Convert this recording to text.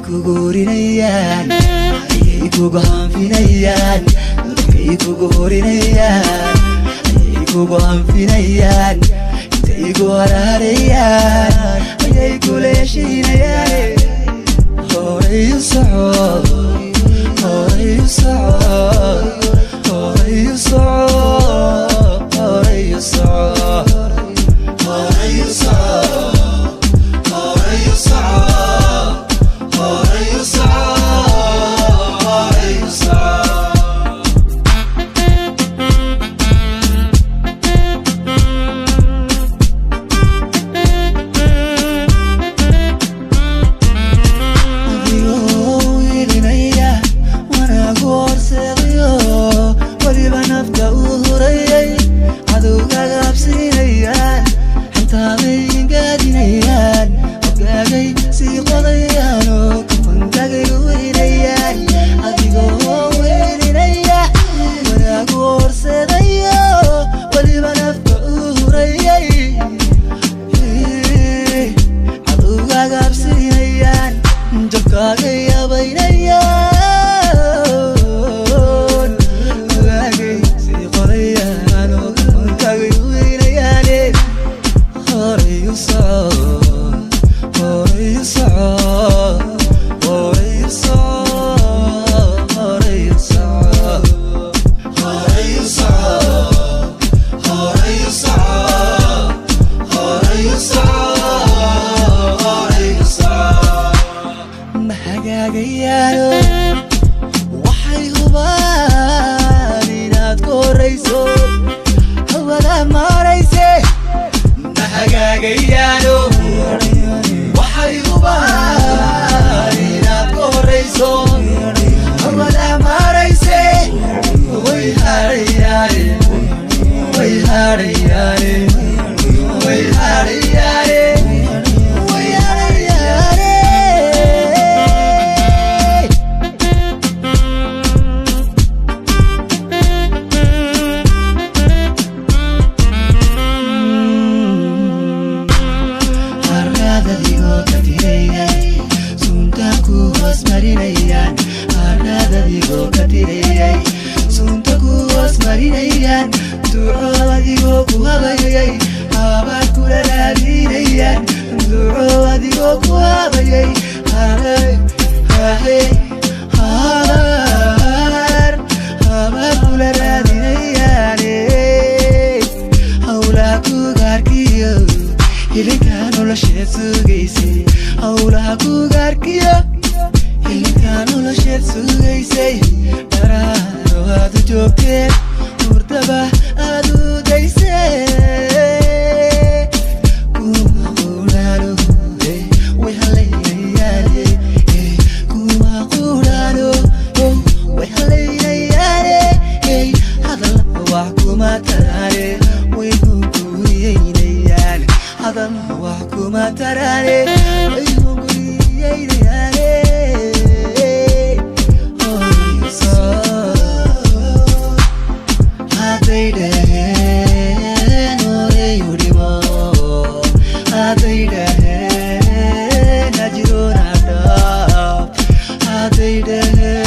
kugurinayaan ayay kugu hanfinayaan dadkay kugu horinayaan ayay kugu hanfinayaan intay ku hararayaan ayay kula heshiinayaan horay u socod horay u socod horay u socod horay u socod horay u socod waxay hubaan inaad korayso hawada marayse ma hagaagayaano waxay hubaan inaad korayso hawada marayse way harayaane way harayaane way harayaane They